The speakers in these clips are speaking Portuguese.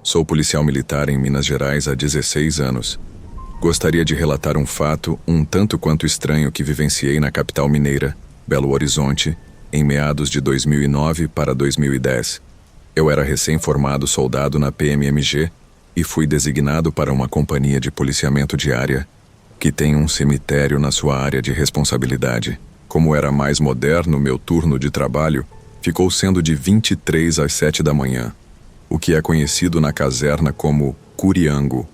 Sou policial militar em Minas Gerais há 16 anos. Gostaria de relatar um fato um tanto quanto estranho que vivenciei na capital mineira, Belo Horizonte, em meados de 2009 para 2010. Eu era recém-formado soldado na PMMG e fui designado para uma companhia de policiamento de área, que tem um cemitério na sua área de responsabilidade. Como era mais moderno, meu turno de trabalho ficou sendo de 23 às 7 da manhã, o que é conhecido na caserna como curiango.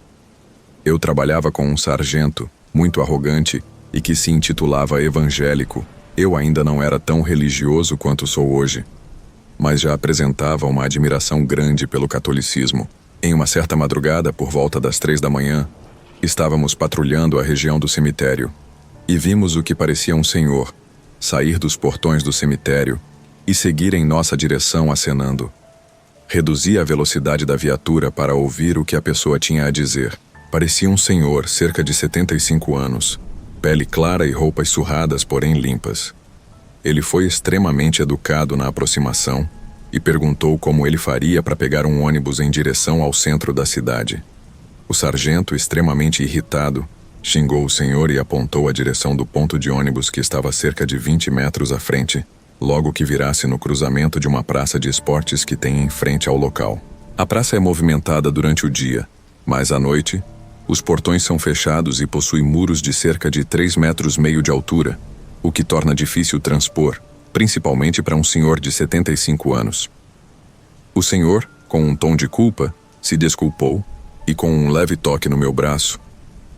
Eu trabalhava com um sargento, muito arrogante, e que se intitulava evangélico. Eu ainda não era tão religioso quanto sou hoje, mas já apresentava uma admiração grande pelo catolicismo. Em uma certa madrugada, por volta das 3 da manhã, estávamos patrulhando a região do cemitério e vimos o que parecia um senhor sair dos portões do cemitério e seguir em nossa direção acenando. Reduzi a velocidade da viatura para ouvir o que a pessoa tinha a dizer. Parecia um senhor, cerca de 75 anos, pele clara e roupas surradas, porém limpas. Ele foi extremamente educado na aproximação e perguntou como ele faria para pegar um ônibus em direção ao centro da cidade. O sargento, extremamente irritado, xingou o senhor e apontou a direção do ponto de ônibus que estava a cerca de 20 metros à frente, logo que virasse no cruzamento de uma praça de esportes que tem em frente ao local. A praça é movimentada durante o dia, mas à noite, os portões são fechados e possuem muros de cerca de 3,5 metros de altura, o que torna difícil transpor, principalmente para um senhor de 75 anos. O senhor, com um tom de culpa, se desculpou e, com um leve toque no meu braço,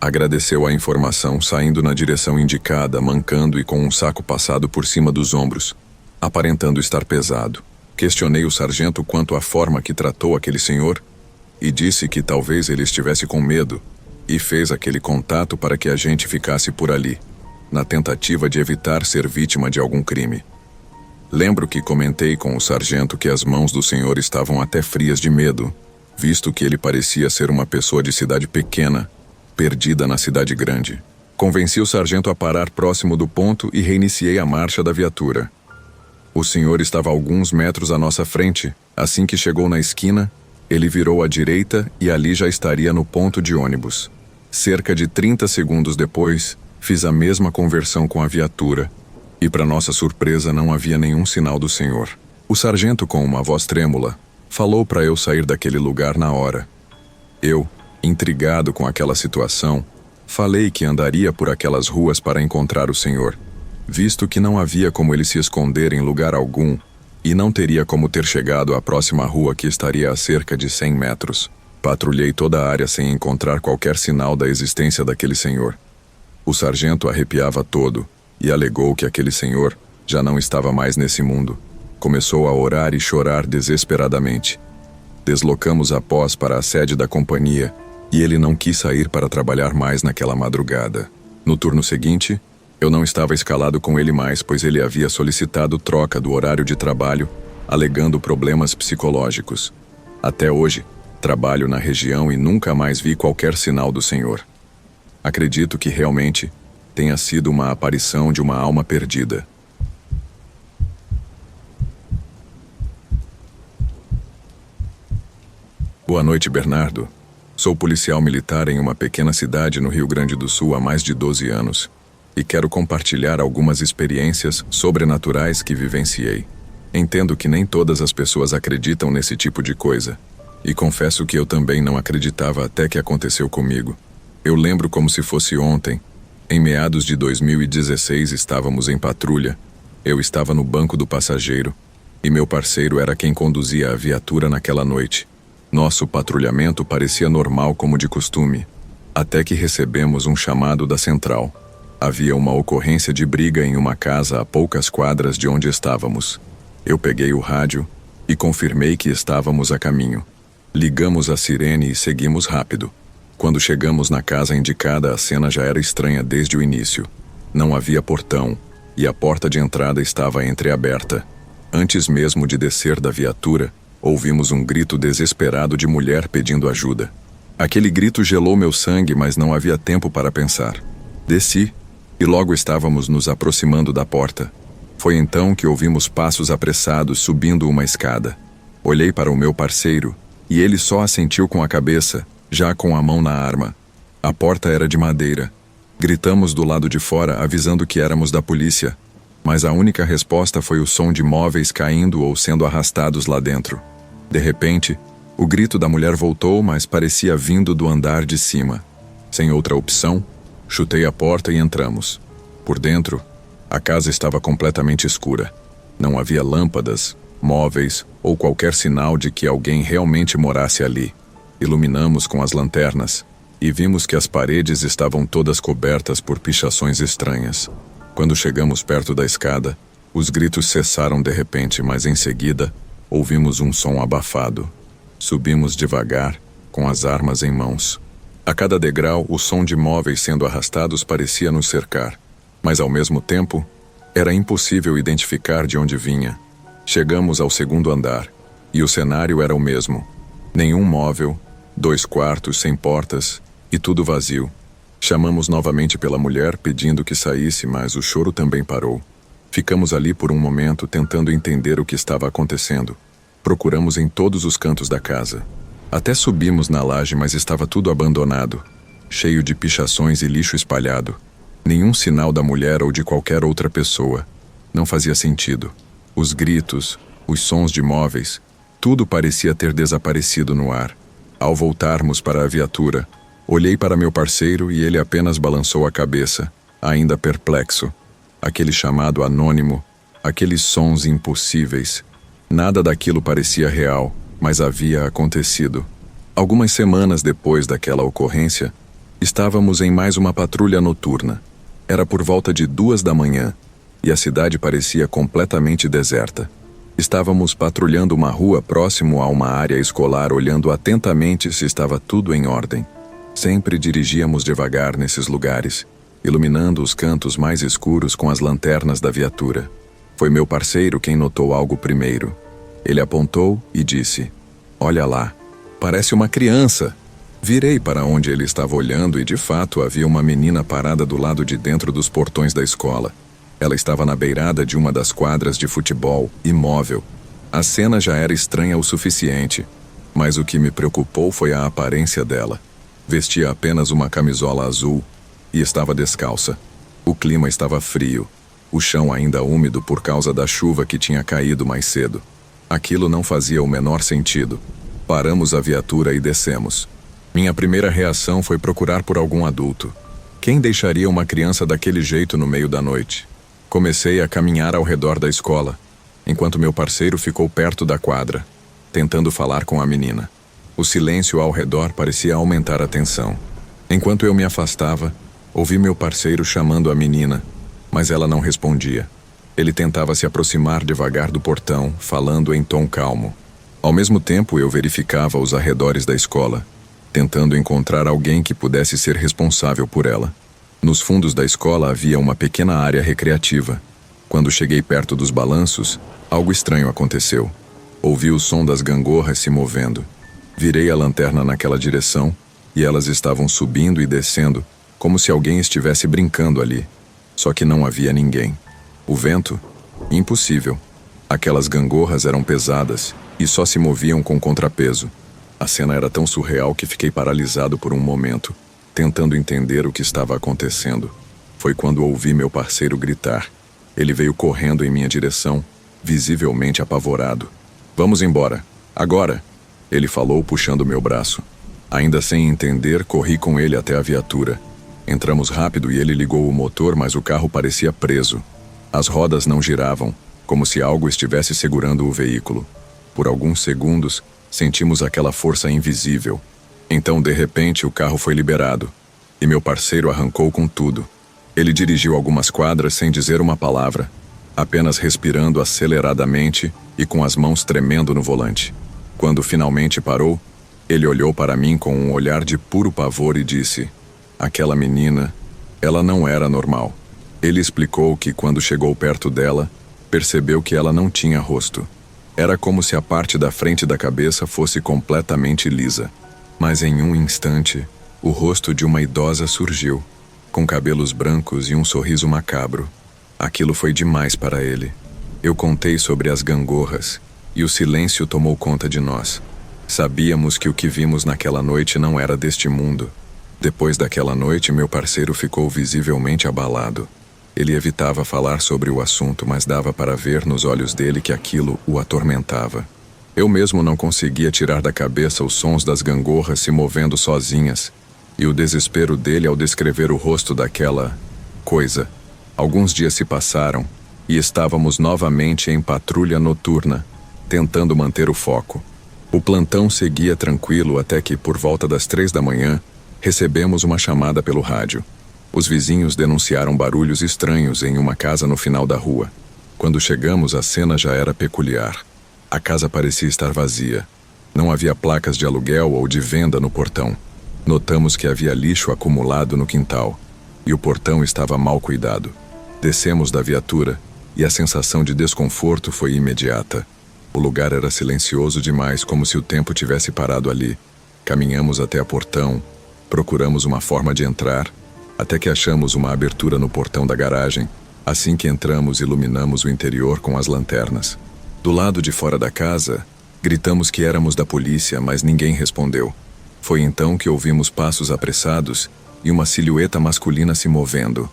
agradeceu a informação, saindo na direção indicada, mancando e com um saco passado por cima dos ombros, aparentando estar pesado. Questionei o sargento quanto à forma que tratou aquele senhor e disse que talvez ele estivesse com medo e fez aquele contato para que a gente ficasse por ali, na tentativa de evitar ser vítima de algum crime. Lembro que comentei com o sargento que as mãos do senhor estavam até frias de medo, visto que ele parecia ser uma pessoa de cidade pequena, perdida na cidade grande. Convenci o sargento a parar próximo do ponto e reiniciei a marcha da viatura. O senhor estava a alguns metros à nossa frente. Assim que chegou na esquina, ele virou à direita e ali já estaria no ponto de ônibus. Cerca de 30 segundos depois, fiz a mesma conversão com a viatura e, para nossa surpresa, não havia nenhum sinal do senhor. O sargento, com uma voz trêmula, falou para eu sair daquele lugar na hora. Eu, intrigado com aquela situação, falei que andaria por aquelas ruas para encontrar o senhor, visto que não havia como ele se esconder em lugar algum e não teria como ter chegado à próxima rua, que estaria a cerca de 100 metros. Patrulhei toda a área sem encontrar qualquer sinal da existência daquele senhor. O sargento arrepiava todo e alegou que aquele senhor já não estava mais nesse mundo. Começou a orar e chorar desesperadamente. Deslocamos após para a sede da companhia e ele não quis sair para trabalhar mais naquela madrugada. No turno seguinte, eu não estava escalado com ele mais, pois ele havia solicitado troca do horário de trabalho, alegando problemas psicológicos. Até hoje, trabalho na região e nunca mais vi qualquer sinal do senhor. Acredito que realmente tenha sido uma aparição de uma alma perdida. Boa noite, Bernardo. Sou policial militar em uma pequena cidade no Rio Grande do Sul há mais de 12 anos e quero compartilhar algumas experiências sobrenaturais que vivenciei. Entendo que nem todas as pessoas acreditam nesse tipo de coisa, e confesso que eu também não acreditava até que aconteceu comigo. Eu lembro como se fosse ontem. Em meados de 2016 estávamos em patrulha. Eu estava no banco do passageiro e meu parceiro era quem conduzia a viatura naquela noite. Nosso patrulhamento parecia normal como de costume, até que recebemos um chamado da central. Havia uma ocorrência de briga em uma casa a poucas quadras de onde estávamos. Eu peguei o rádio e confirmei que estávamos a caminho. Ligamos a sirene e seguimos rápido. Quando chegamos na casa indicada, a cena já era estranha desde o início. Não havia portão e a porta de entrada estava entreaberta. Antes mesmo de descer da viatura, ouvimos um grito desesperado de mulher pedindo ajuda. Aquele grito gelou meu sangue, mas não havia tempo para pensar. Desci e logo estávamos nos aproximando da porta. Foi então que ouvimos passos apressados subindo uma escada. Olhei para o meu parceiro E ele só assentiu com a cabeça, já com a mão na arma. A porta era de madeira. Gritamos do lado de fora, avisando que éramos da polícia, mas a única resposta foi o som de móveis caindo ou sendo arrastados lá dentro. De repente, o grito da mulher voltou, mas parecia vindo do andar de cima. Sem outra opção, chutei a porta e entramos. Por dentro, a casa estava completamente escura. Não havia lâmpadas, móveis ou qualquer sinal de que alguém realmente morasse ali. Iluminamos com as lanternas e vimos que as paredes estavam todas cobertas por pichações estranhas. Quando chegamos perto da escada, os gritos cessaram de repente, mas em seguida, ouvimos um som abafado. Subimos devagar, com as armas em mãos. A cada degrau, o som de móveis sendo arrastados parecia nos cercar, mas ao mesmo tempo, era impossível identificar de onde vinha. Chegamos ao segundo andar, e o cenário era o mesmo. Nenhum móvel, 2 quartos sem portas, e tudo vazio. Chamamos novamente pela mulher, pedindo que saísse, mas o choro também parou. Ficamos ali por um momento, tentando entender o que estava acontecendo. Procuramos em todos os cantos da casa. Até subimos na laje, mas estava tudo abandonado, cheio de pichações e lixo espalhado. Nenhum sinal da mulher ou de qualquer outra pessoa. Não fazia sentido. Os gritos, os sons de móveis, tudo parecia ter desaparecido no ar. Ao voltarmos para a viatura, olhei para meu parceiro e ele apenas balançou a cabeça, ainda perplexo. Aquele chamado anônimo, aqueles sons impossíveis. Nada daquilo parecia real, mas havia acontecido. Algumas semanas depois daquela ocorrência, estávamos em mais uma patrulha noturna. Era por volta de 2 da manhã, e a cidade parecia completamente deserta. Estávamos patrulhando uma rua próximo a uma área escolar, olhando atentamente se estava tudo em ordem. Sempre dirigíamos devagar nesses lugares, iluminando os cantos mais escuros com as lanternas da viatura. Foi meu parceiro quem notou algo primeiro. Ele apontou e disse: "Olha lá, parece uma criança." Virei para onde ele estava olhando e, de fato, havia uma menina parada do lado de dentro dos portões da escola. Ela estava na beirada de uma das quadras de futebol, imóvel. A cena já era estranha o suficiente, mas o que me preocupou foi a aparência dela. Vestia apenas uma camisola azul e estava descalça. O clima estava frio, o chão ainda úmido por causa da chuva que tinha caído mais cedo. Aquilo não fazia o menor sentido. Paramos a viatura e descemos. Minha primeira reação foi procurar por algum adulto. Quem deixaria uma criança daquele jeito no meio da noite? Comecei a caminhar ao redor da escola, enquanto meu parceiro ficou perto da quadra, tentando falar com a menina. O silêncio ao redor parecia aumentar a tensão. Enquanto eu me afastava, ouvi meu parceiro chamando a menina, mas ela não respondia. Ele tentava se aproximar devagar do portão, falando em tom calmo. Ao mesmo tempo, eu verificava os arredores da escola, tentando encontrar alguém que pudesse ser responsável por ela. Nos fundos da escola havia uma pequena área recreativa. Quando cheguei perto dos balanços, algo estranho aconteceu. Ouvi o som das gangorras se movendo. Virei a lanterna naquela direção e elas estavam subindo e descendo, como se alguém estivesse brincando ali. Só que não havia ninguém. O vento? Impossível. Aquelas gangorras eram pesadas e só se moviam com contrapeso. A cena era tão surreal que fiquei paralisado por um momento, tentando entender o que estava acontecendo. Foi quando ouvi meu parceiro gritar. Ele veio correndo em minha direção, visivelmente apavorado. "Vamos embora. Agora!" Ele falou, puxando meu braço. Ainda sem entender, corri com ele até a viatura. Entramos rápido e ele ligou o motor, mas o carro parecia preso. As rodas não giravam, como se algo estivesse segurando o veículo. Por alguns segundos, sentimos aquela força invisível. Então, de repente, o carro foi liberado, e meu parceiro arrancou com tudo. Ele dirigiu algumas quadras sem dizer uma palavra, apenas respirando aceleradamente e com as mãos tremendo no volante. Quando finalmente parou, ele olhou para mim com um olhar de puro pavor e disse: "Aquela menina, ela não era normal." Ele explicou que, quando chegou perto dela, percebeu que ela não tinha rosto. Era como se a parte da frente da cabeça fosse completamente lisa. Mas em um instante, o rosto de uma idosa surgiu, com cabelos brancos e um sorriso macabro. Aquilo foi demais para ele. Eu contei sobre as gangorras, e o silêncio tomou conta de nós. Sabíamos que o que vimos naquela noite não era deste mundo. Depois daquela noite, meu parceiro ficou visivelmente abalado. Ele evitava falar sobre o assunto, mas dava para ver nos olhos dele que aquilo o atormentava. Eu mesmo não conseguia tirar da cabeça os sons das gangorras se movendo sozinhas, e o desespero dele ao descrever o rosto daquela coisa. Alguns dias se passaram, e estávamos novamente em patrulha noturna, tentando manter o foco. O plantão seguia tranquilo até que, por volta das 3 da manhã, recebemos uma chamada pelo rádio. Os vizinhos denunciaram barulhos estranhos em uma casa no final da rua. Quando chegamos, a cena já era peculiar. A casa parecia estar vazia. Não havia placas de aluguel ou de venda no portão. Notamos que havia lixo acumulado no quintal, e o portão estava mal cuidado. Descemos da viatura, e a sensação de desconforto foi imediata. O lugar era silencioso demais, como se o tempo tivesse parado ali. Caminhamos até o portão, procuramos uma forma de entrar, até que achamos uma abertura no portão da garagem. Assim que entramos, iluminamos o interior com as lanternas. Do lado de fora da casa, gritamos que éramos da polícia, mas ninguém respondeu. Foi então que ouvimos passos apressados e uma silhueta masculina se movendo.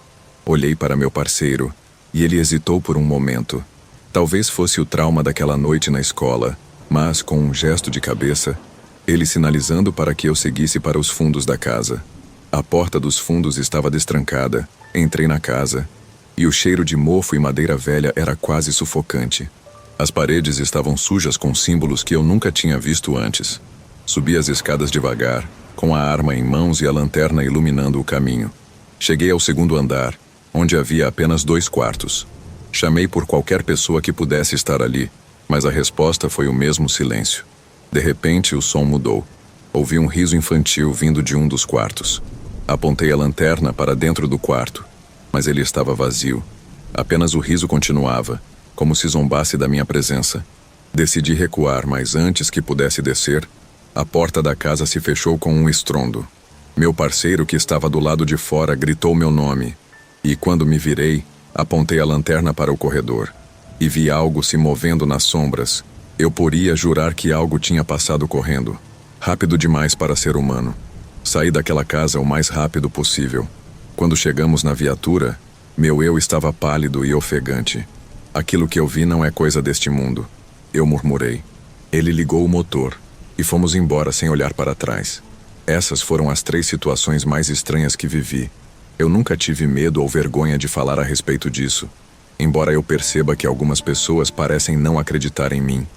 Olhei para meu parceiro, e ele hesitou por um momento. Talvez fosse o trauma daquela noite na escola, mas, com um gesto de cabeça, ele sinalizando para que eu seguisse para os fundos da casa. A porta dos fundos estava destrancada. Entrei na casa, e o cheiro de mofo e madeira velha era quase sufocante. As paredes estavam sujas com símbolos que eu nunca tinha visto antes. Subi as escadas devagar, com a arma em mãos e a lanterna iluminando o caminho. Cheguei ao segundo andar, onde havia apenas 2 quartos. Chamei por qualquer pessoa que pudesse estar ali, mas a resposta foi o mesmo silêncio. De repente, o som mudou. Ouvi um riso infantil vindo de um dos quartos. Apontei a lanterna para dentro do quarto, mas ele estava vazio. Apenas o riso continuava, como se zombasse da minha presença. Decidi recuar, mas antes que pudesse descer, a porta da casa se fechou com um estrondo. Meu parceiro, que estava do lado de fora, gritou meu nome, e quando me virei, apontei a lanterna para o corredor, e vi algo se movendo nas sombras. Eu podia jurar que algo tinha passado correndo, rápido demais para ser humano. Saí daquela casa o mais rápido possível. Quando chegamos na viatura, meu eu estava pálido e ofegante. Aquilo que eu vi não é coisa deste mundo, eu murmurei. Ele ligou o motor, e fomos embora sem olhar para trás. Essas foram as 3 situações mais estranhas que vivi. Eu nunca tive medo ou vergonha de falar a respeito disso, embora eu perceba que algumas pessoas parecem não acreditar em mim.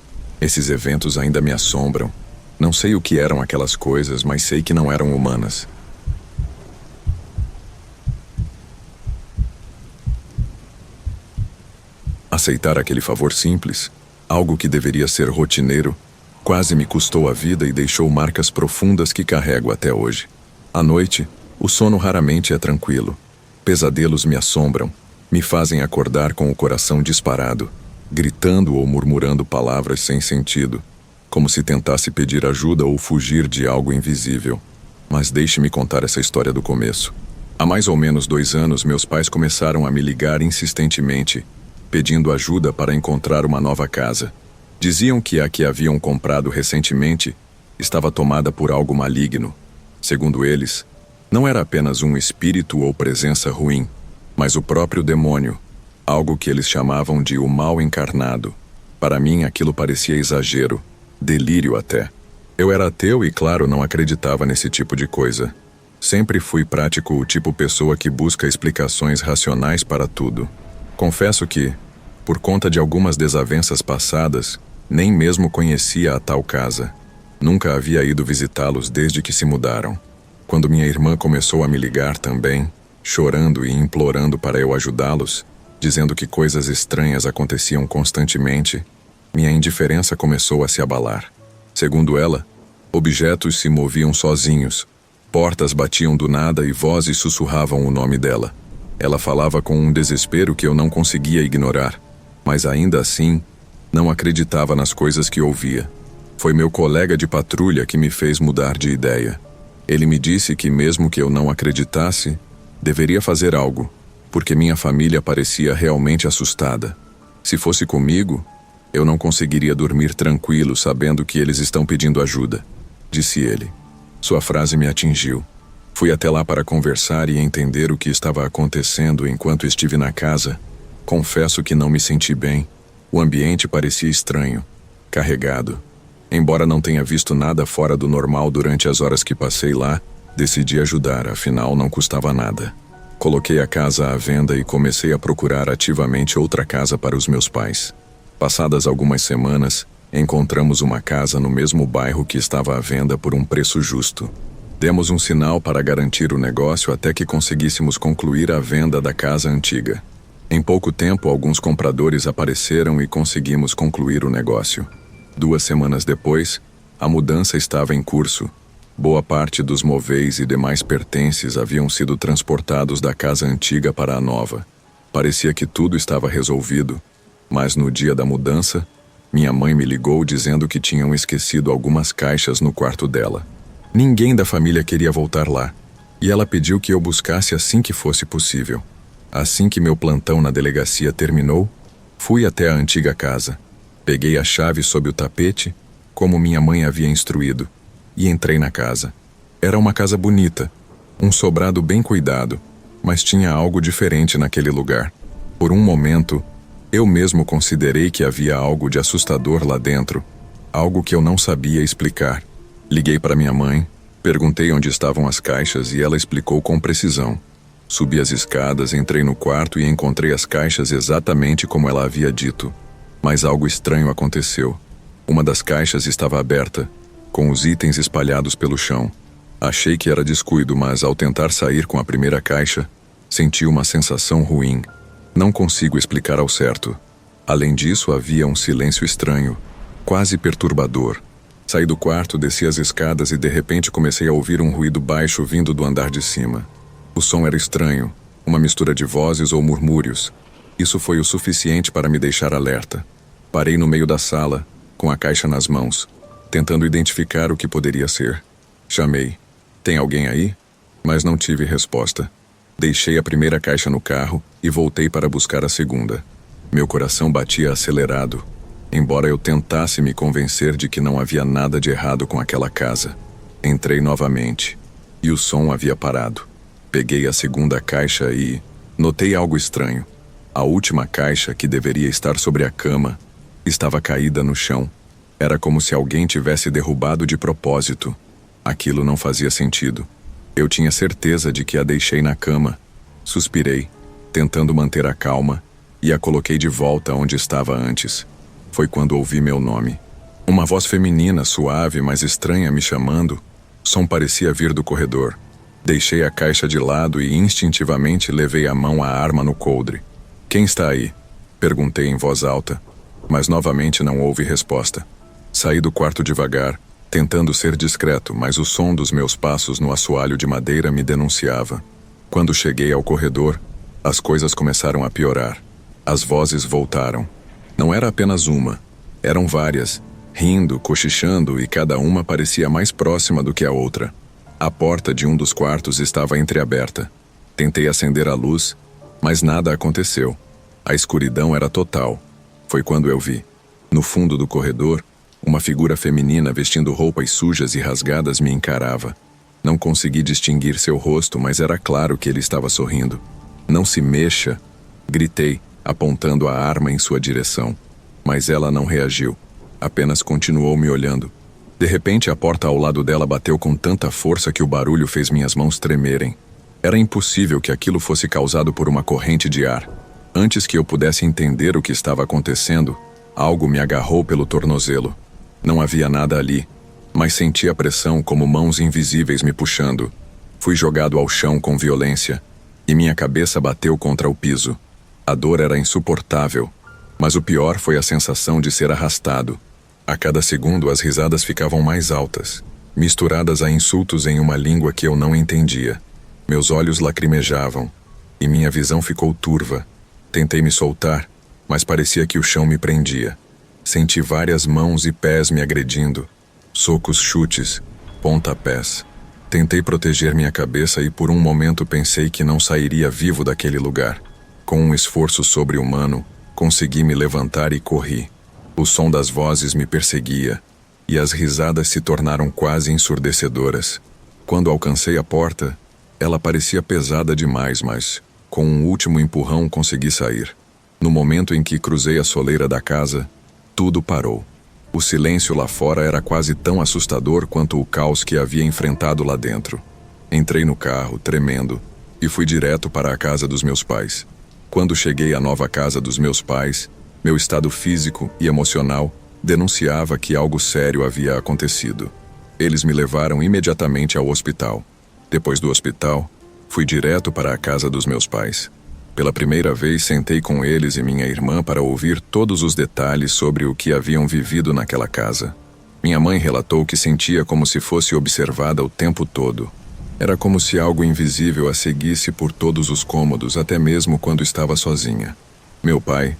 Esses eventos ainda me assombram. Não sei o que eram aquelas coisas, mas sei que não eram humanas. Aceitar aquele favor simples, algo que deveria ser rotineiro, quase me custou a vida e deixou marcas profundas que carrego até hoje. À noite, o sono raramente é tranquilo. Pesadelos me assombram, me fazem acordar com o coração disparado, gritando ou murmurando palavras sem sentido, como se tentasse pedir ajuda ou fugir de algo invisível. Mas deixe-me contar essa história do começo. Há mais ou menos 2 anos, meus pais começaram a me ligar insistentemente, pedindo ajuda para encontrar uma nova casa. Diziam que a que haviam comprado recentemente estava tomada por algo maligno. Segundo eles, não era apenas um espírito ou presença ruim, mas o próprio demônio, algo que eles chamavam de o mal encarnado. Para mim, aquilo parecia exagero, delírio até. Eu era ateu e, claro, não acreditava nesse tipo de coisa. Sempre fui prático, o tipo pessoa que busca explicações racionais para tudo. Confesso que, por conta de algumas desavenças passadas, nem mesmo conhecia a tal casa. Nunca havia ido visitá-los desde que se mudaram. Quando minha irmã começou a me ligar também, chorando e implorando para eu ajudá-los, dizendo que coisas estranhas aconteciam constantemente, minha indiferença começou a se abalar. Segundo ela, objetos se moviam sozinhos, portas batiam do nada e vozes sussurravam o nome dela. Ela falava com um desespero que eu não conseguia ignorar, mas ainda assim, não acreditava nas coisas que ouvia. Foi meu colega de patrulha que me fez mudar de ideia. Ele me disse que mesmo que eu não acreditasse, deveria fazer algo, porque minha família parecia realmente assustada. Se fosse comigo, Eu não conseguiria dormir tranquilo sabendo que eles estão pedindo ajuda, disse ele. Sua frase me atingiu. Fui até lá para conversar e entender o que estava acontecendo enquanto estive na casa. Confesso que não me senti bem. O ambiente parecia estranho, carregado. Embora não tenha visto nada fora do normal durante as horas que passei lá, decidi ajudar, afinal não custava nada. Coloquei a casa à venda e comecei a procurar ativamente outra casa para os meus pais. Passadas algumas semanas, encontramos uma casa no mesmo bairro que estava à venda por um preço justo. Demos um sinal para garantir o negócio até que conseguíssemos concluir a venda da casa antiga. Em pouco tempo, alguns compradores apareceram e conseguimos concluir o negócio. 2 semanas depois, a mudança estava em curso. Boa parte dos móveis e demais pertences haviam sido transportados da casa antiga para a nova. Parecia que tudo estava resolvido, mas no dia da mudança, minha mãe me ligou dizendo que tinham esquecido algumas caixas no quarto dela. Ninguém da família queria voltar lá, e ela pediu que eu buscasse assim que fosse possível. Assim que meu plantão na delegacia terminou, fui até a antiga casa. Peguei a chave sob o tapete, como minha mãe havia instruído, e entrei na casa. Era uma casa bonita, um sobrado bem cuidado, mas tinha algo diferente naquele lugar. Por um momento, eu mesmo considerei que havia algo de assustador lá dentro, algo que eu não sabia explicar. Liguei para minha mãe, perguntei onde estavam as caixas e ela explicou com precisão. Subi as escadas, entrei no quarto e encontrei as caixas exatamente como ela havia dito. Mas algo estranho aconteceu. Uma das caixas estava aberta, com os itens espalhados pelo chão. Achei que era descuido, mas ao tentar sair com a primeira caixa, senti uma sensação ruim. Não consigo explicar ao certo. Além disso, havia um silêncio estranho, quase perturbador. Saí do quarto, desci as escadas e de repente comecei a ouvir um ruído baixo vindo do andar de cima. O som era estranho, uma mistura de vozes ou murmúrios. Isso foi o suficiente para me deixar alerta. Parei no meio da sala, com a caixa nas mãos, tentando identificar o que poderia ser. Chamei. Tem alguém aí? Mas não tive resposta. Deixei a primeira caixa no carro e voltei para buscar a segunda. Meu coração batia acelerado, embora eu tentasse me convencer de que não havia nada de errado com aquela casa. Entrei novamente, e o som havia parado. Peguei a segunda caixa e notei algo estranho. A última caixa, que deveria estar sobre a cama, estava caída no chão. Era como se alguém tivesse derrubado de propósito. Aquilo não fazia sentido. Eu tinha certeza de que a deixei na cama. Suspirei, tentando manter a calma, e a coloquei de volta onde estava antes. Foi quando ouvi meu nome. Uma voz feminina, suave, mas estranha, me chamando. O som parecia vir do corredor. Deixei a caixa de lado e instintivamente levei a mão à arma no coldre. Quem está aí? Perguntei em voz alta, mas novamente não houve resposta. Saí do quarto devagar, tentando ser discreto, mas o som dos meus passos no assoalho de madeira me denunciava. Quando cheguei ao corredor, as coisas começaram a piorar. As vozes voltaram. Não era apenas uma, eram várias, rindo, cochichando, e cada uma parecia mais próxima do que a outra. A porta de um dos quartos estava entreaberta. Tentei acender a luz, mas nada aconteceu. A escuridão era total. Foi quando eu vi, no fundo do corredor, uma figura feminina vestindo roupas sujas e rasgadas me encarava. Não consegui distinguir seu rosto, mas era claro que ele estava sorrindo. Não se mexa, gritei, apontando a arma em sua direção. Mas ela não reagiu, apenas continuou me olhando. De repente, a porta ao lado dela bateu com tanta força que o barulho fez minhas mãos tremerem. Era impossível que aquilo fosse causado por uma corrente de ar. Antes que eu pudesse entender o que estava acontecendo, algo me agarrou pelo tornozelo. Não havia nada ali, mas senti a pressão como mãos invisíveis me puxando. Fui jogado ao chão com violência, e minha cabeça bateu contra o piso. A dor era insuportável, mas o pior foi a sensação de ser arrastado. A cada segundo as risadas ficavam mais altas, misturadas a insultos em uma língua que eu não entendia. Meus olhos lacrimejavam, e minha visão ficou turva. Tentei me soltar, mas parecia que o chão me prendia. Senti várias mãos e pés me agredindo. Socos, chutes, pontapés. Tentei proteger minha cabeça e por um momento pensei que não sairia vivo daquele lugar. Com um esforço sobre-humano, consegui me levantar e corri. O som das vozes me perseguia, e as risadas se tornaram quase ensurdecedoras. Quando alcancei a porta, ela parecia pesada demais, mas, com um último empurrão, consegui sair. No momento em que cruzei a soleira da casa, tudo parou. O silêncio lá fora era quase tão assustador quanto o caos que havia enfrentado lá dentro. Entrei no carro, tremendo, e fui direto para a casa dos meus pais. Quando cheguei à nova casa dos meus pais, meu estado físico e emocional denunciava que algo sério havia acontecido. Eles me levaram imediatamente ao hospital. Depois do hospital, fui direto para a casa dos meus pais. Pela primeira vez, sentei com eles e minha irmã para ouvir todos os detalhes sobre o que haviam vivido naquela casa. Minha mãe relatou que sentia como se fosse observada o tempo todo. Era como se algo invisível a seguisse por todos os cômodos, até mesmo quando estava sozinha. Meu pai,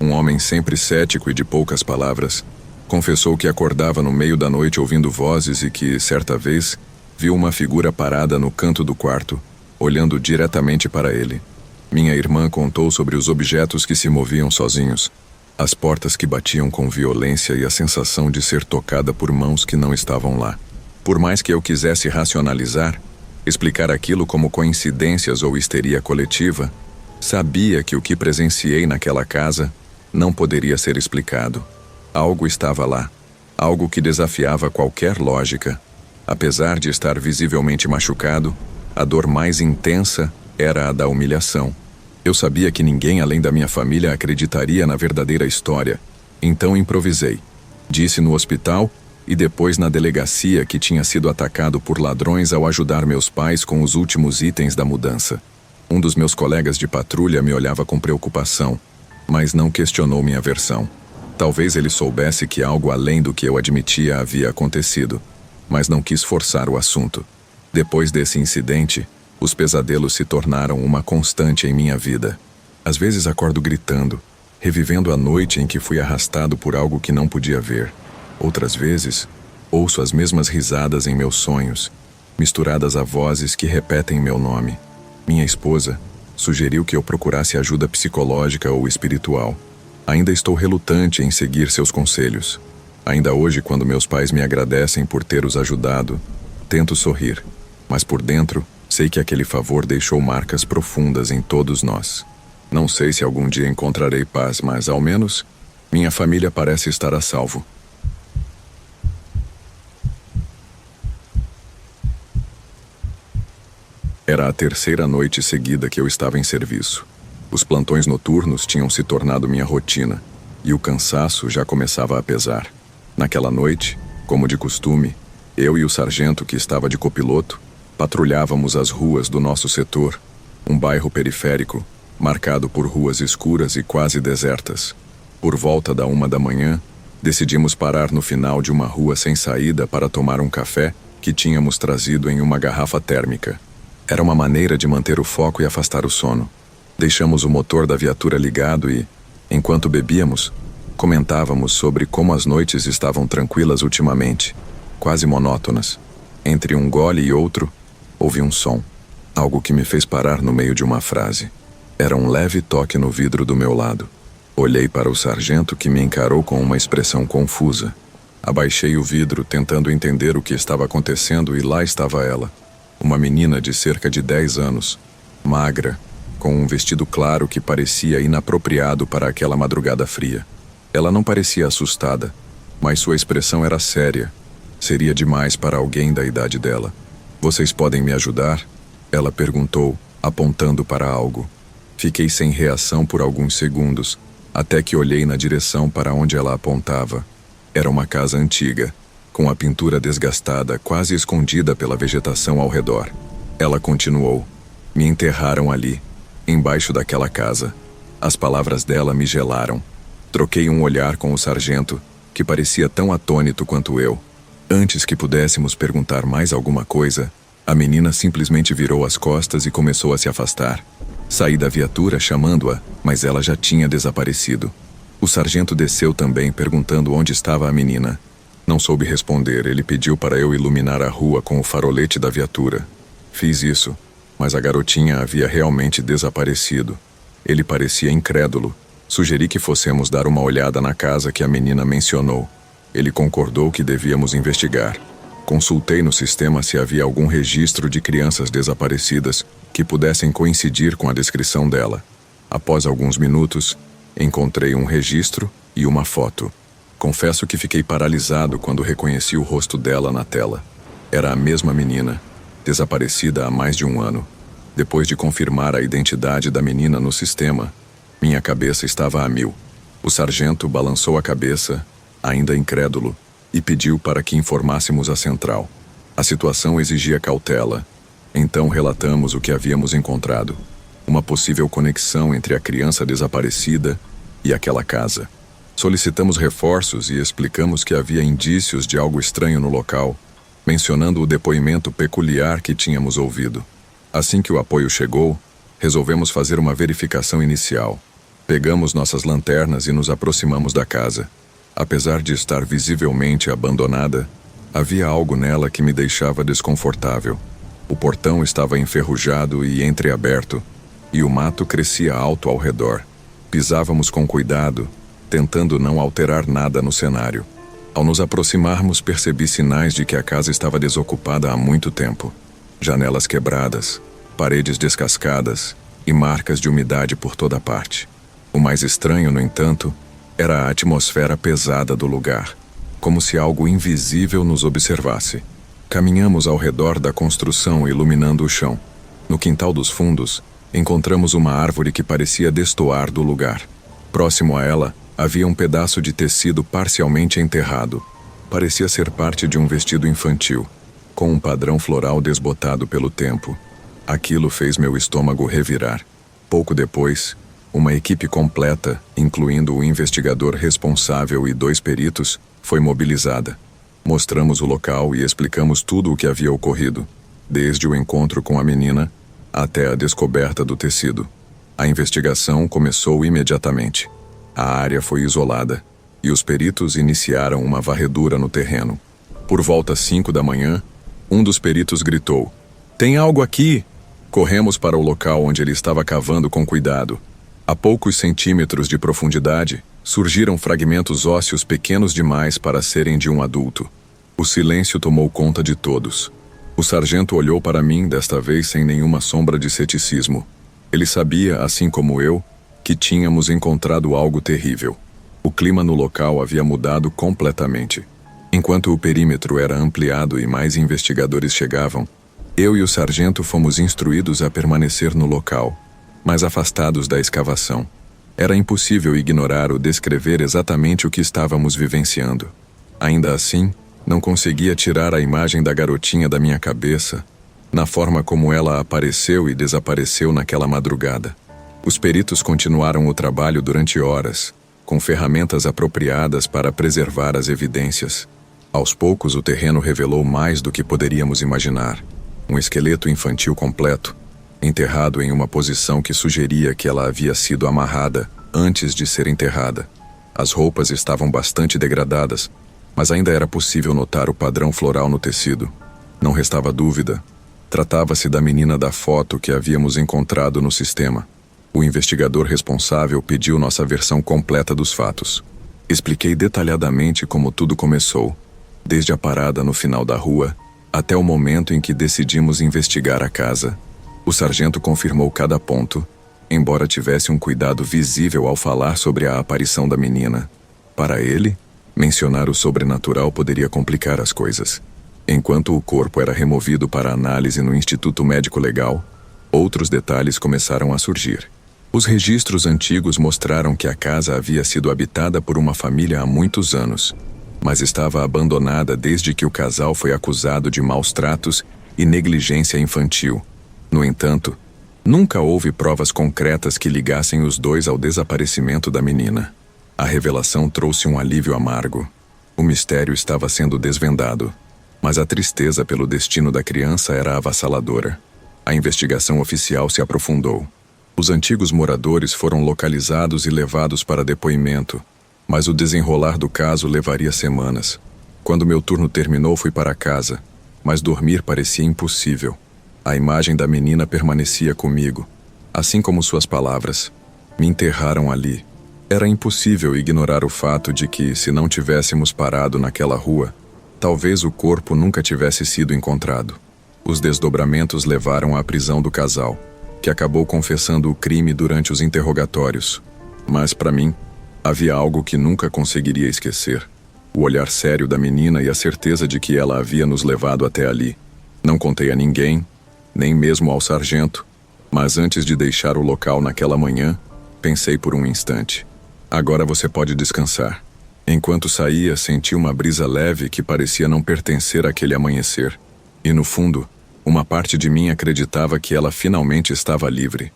um homem sempre cético e de poucas palavras, confessou que acordava no meio da noite ouvindo vozes e que, certa vez, viu uma figura parada no canto do quarto, olhando diretamente para ele. Minha irmã contou sobre os objetos que se moviam sozinhos, as portas que batiam com violência e a sensação de ser tocada por mãos que não estavam lá. Por mais que eu quisesse racionalizar, explicar aquilo como coincidências ou histeria coletiva, sabia que o que presenciei naquela casa não poderia ser explicado. Algo estava lá, algo que desafiava qualquer lógica. Apesar de estar visivelmente machucado, a dor mais intensa era a da humilhação. Eu sabia que ninguém além da minha família acreditaria na verdadeira história, então improvisei. Disse no hospital e depois na delegacia que tinha sido atacado por ladrões ao ajudar meus pais com os últimos itens da mudança. Um dos meus colegas de patrulha me olhava com preocupação, mas não questionou minha versão. Talvez ele soubesse que algo além do que eu admitia havia acontecido, mas não quis forçar o assunto. Depois desse incidente, os pesadelos se tornaram uma constante em minha vida. Às vezes acordo gritando, revivendo a noite em que fui arrastado por algo que não podia ver. Outras vezes, ouço as mesmas risadas em meus sonhos, misturadas a vozes que repetem meu nome. Minha esposa sugeriu que eu procurasse ajuda psicológica ou espiritual. Ainda estou relutante em seguir seus conselhos. Ainda hoje, quando meus pais me agradecem por ter os ajudado, tento sorrir, mas por dentro, sei que aquele favor deixou marcas profundas em todos nós. Não sei se algum dia encontrarei paz, mas, ao menos, minha família parece estar a salvo. Era a terceira noite seguida que eu estava em serviço. Os plantões noturnos tinham se tornado minha rotina, e o cansaço já começava a pesar. Naquela noite, como de costume, eu e o sargento que estava de copiloto patrulhávamos as ruas do nosso setor, um bairro periférico, marcado por ruas escuras e quase desertas. Por volta da 1 da manhã, decidimos parar no final de uma rua sem saída para tomar um café que tínhamos trazido em uma garrafa térmica. Era uma maneira de manter o foco e afastar o sono. Deixamos o motor da viatura ligado e, enquanto bebíamos, comentávamos sobre como as noites estavam tranquilas ultimamente, quase monótonas. Entre um gole e outro, ouvi um som, algo que me fez parar no meio de uma frase. Era um leve toque no vidro do meu lado. Olhei para o sargento que me encarou com uma expressão confusa. Abaixei o vidro tentando entender o que estava acontecendo e lá estava ela. Uma menina de cerca de 10 anos, magra, com um vestido claro que parecia inapropriado para aquela madrugada fria. Ela não parecia assustada, mas sua expressão era séria. Seria demais para alguém da idade dela. "Vocês podem me ajudar?" Ela perguntou, apontando para algo. Fiquei sem reação por alguns segundos, até que olhei na direção para onde ela apontava. Era uma casa antiga, com a pintura desgastada, quase escondida pela vegetação ao redor. Ela continuou. "Me enterraram ali, embaixo daquela casa." As palavras dela me gelaram. Troquei um olhar com o sargento, que parecia tão atônito quanto eu. Antes que pudéssemos perguntar mais alguma coisa, a menina simplesmente virou as costas e começou a se afastar. Saí da viatura chamando-a, mas ela já tinha desaparecido. O sargento desceu também, perguntando onde estava a menina. Não soube responder. Ele pediu para eu iluminar a rua com o farolete da viatura. Fiz isso, mas a garotinha havia realmente desaparecido. Ele parecia incrédulo, Sugeri que fossemos dar uma olhada na casa que a menina mencionou. Ele concordou que devíamos investigar. Consultei no sistema se havia algum registro de crianças desaparecidas que pudessem coincidir com a descrição dela. Após alguns minutos, encontrei um registro e uma foto. Confesso que fiquei paralisado quando reconheci o rosto dela na tela. Era a mesma menina, desaparecida há mais de um ano. Depois de confirmar a identidade da menina no sistema, minha cabeça estava a mil. O sargento balançou a cabeça, ainda incrédulo, e pediu para que informássemos a central. A situação exigia cautela, então relatamos o que havíamos encontrado. Uma possível conexão entre a criança desaparecida e aquela casa. Solicitamos reforços e explicamos que havia indícios de algo estranho no local, mencionando o depoimento peculiar que tínhamos ouvido. Assim que o apoio chegou, resolvemos fazer uma verificação inicial. Pegamos nossas lanternas e nos aproximamos da casa. Apesar de estar visivelmente abandonada, havia algo nela que me deixava desconfortável. O portão estava enferrujado e entreaberto, e o mato crescia alto ao redor. Pisávamos com cuidado, tentando não alterar nada no cenário. Ao nos aproximarmos, percebi sinais de que a casa estava desocupada há muito tempo. Janelas quebradas, paredes descascadas e marcas de umidade por toda parte. O mais estranho, no entanto, era a atmosfera pesada do lugar, como se algo invisível nos observasse. Caminhamos ao redor da construção, iluminando o chão. No quintal dos fundos, encontramos uma árvore que parecia destoar do lugar. Próximo a ela, havia um pedaço de tecido parcialmente enterrado. Parecia ser parte de um vestido infantil, com um padrão floral desbotado pelo tempo. Aquilo fez meu estômago revirar. Pouco depois, uma equipe completa, incluindo o investigador responsável e 2 peritos, foi mobilizada. Mostramos o local e explicamos tudo o que havia ocorrido, desde o encontro com a menina até a descoberta do tecido. A investigação começou imediatamente. A área foi isolada e os peritos iniciaram uma varredura no terreno. Por volta 5 da manhã, um dos peritos gritou: "Tem algo aqui!" Corremos para o local onde ele estava cavando com cuidado. A poucos centímetros de profundidade, surgiram fragmentos ósseos pequenos demais para serem de um adulto. O silêncio tomou conta de todos. O sargento olhou para mim, desta vez sem nenhuma sombra de ceticismo. Ele sabia, assim como eu, que tínhamos encontrado algo terrível. O clima no local havia mudado completamente. Enquanto o perímetro era ampliado e mais investigadores chegavam, eu e o sargento fomos instruídos a permanecer no local, mais afastados da escavação. Era impossível ignorar ou descrever exatamente o que estávamos vivenciando. Ainda assim, não conseguia tirar a imagem da garotinha da minha cabeça, na forma como ela apareceu e desapareceu naquela madrugada. Os peritos continuaram o trabalho durante horas, com ferramentas apropriadas para preservar as evidências. Aos poucos, o terreno revelou mais do que poderíamos imaginar. Um esqueleto infantil completo, enterrado em uma posição que sugeria que ela havia sido amarrada antes de ser enterrada. As roupas estavam bastante degradadas, mas ainda era possível notar o padrão floral no tecido. Não restava dúvida. Tratava-se da menina da foto que havíamos encontrado no sistema. O investigador responsável pediu nossa versão completa dos fatos. Expliquei detalhadamente como tudo começou, desde a parada no final da rua até o momento em que decidimos investigar a casa. O sargento confirmou cada ponto, embora tivesse um cuidado visível ao falar sobre a aparição da menina. Para ele, mencionar o sobrenatural poderia complicar as coisas. Enquanto o corpo era removido para análise no Instituto Médico Legal, outros detalhes começaram a surgir. Os registros antigos mostraram que a casa havia sido habitada por uma família há muitos anos, mas estava abandonada desde que o casal foi acusado de maus tratos e negligência infantil. No entanto, nunca houve provas concretas que ligassem os dois ao desaparecimento da menina. A revelação trouxe um alívio amargo. O mistério estava sendo desvendado, mas a tristeza pelo destino da criança era avassaladora. A investigação oficial se aprofundou. Os antigos moradores foram localizados e levados para depoimento, mas o desenrolar do caso levaria semanas. Quando meu turno terminou, fui para casa, mas dormir parecia impossível. A imagem da menina permanecia comigo, assim como suas palavras. Me enterraram ali. Era impossível ignorar o fato de que, se não tivéssemos parado naquela rua, talvez o corpo nunca tivesse sido encontrado. Os desdobramentos levaram à prisão do casal, que acabou confessando o crime durante os interrogatórios. Mas, para mim, havia algo que nunca conseguiria esquecer. O olhar sério da menina e a certeza de que ela havia nos levado até ali. Não contei a ninguém, nem mesmo ao sargento, mas antes de deixar o local naquela manhã, pensei por um instante. Agora você pode descansar. Enquanto saía, senti uma brisa leve que parecia não pertencer àquele amanhecer. E no fundo, uma parte de mim acreditava que ela finalmente estava livre.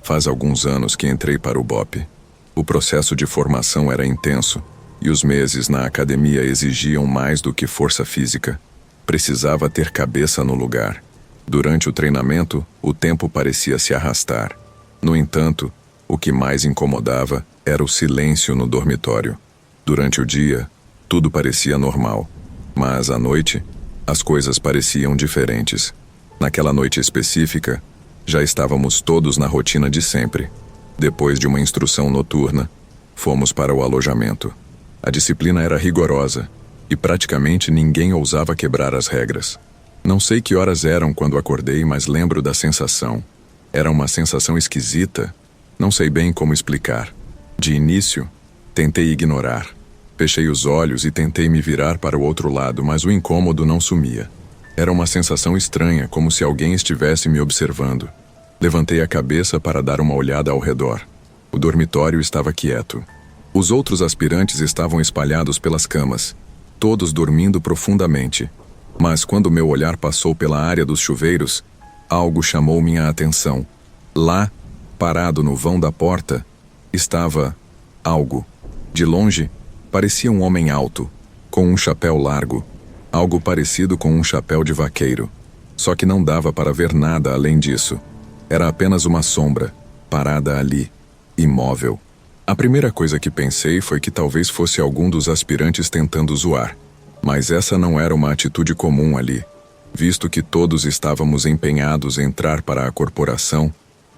Faz alguns anos que entrei para o BOPE. O processo de formação era intenso, e os meses na academia exigiam mais do que força física. Precisava ter cabeça no lugar. Durante o treinamento, o tempo parecia se arrastar. No entanto, o que mais incomodava era o silêncio no dormitório. Durante o dia, tudo parecia normal, mas à noite, as coisas pareciam diferentes. Naquela noite específica, já estávamos todos na rotina de sempre. Depois de uma instrução noturna, fomos para o alojamento. A disciplina era rigorosa, e praticamente ninguém ousava quebrar as regras. Não sei que horas eram quando acordei, mas lembro da sensação. Era uma sensação esquisita. Não sei bem como explicar. De início, tentei ignorar. Fechei os olhos e tentei me virar para o outro lado, mas o incômodo não sumia. Era uma sensação estranha, como se alguém estivesse me observando. Levantei a cabeça para dar uma olhada ao redor. O dormitório estava quieto. Os outros aspirantes estavam espalhados pelas camas, todos dormindo profundamente. Mas quando meu olhar passou pela área dos chuveiros, algo chamou minha atenção. Lá, parado no vão da porta, estava algo. De longe, parecia um homem alto, com um chapéu largo, algo parecido com um chapéu de vaqueiro. Só que não dava para ver nada além disso. Era apenas uma sombra, parada ali, imóvel. A primeira coisa que pensei foi que talvez fosse algum dos aspirantes tentando zoar. Mas essa não era uma atitude comum ali. Visto que todos estávamos empenhados em entrar para a corporação,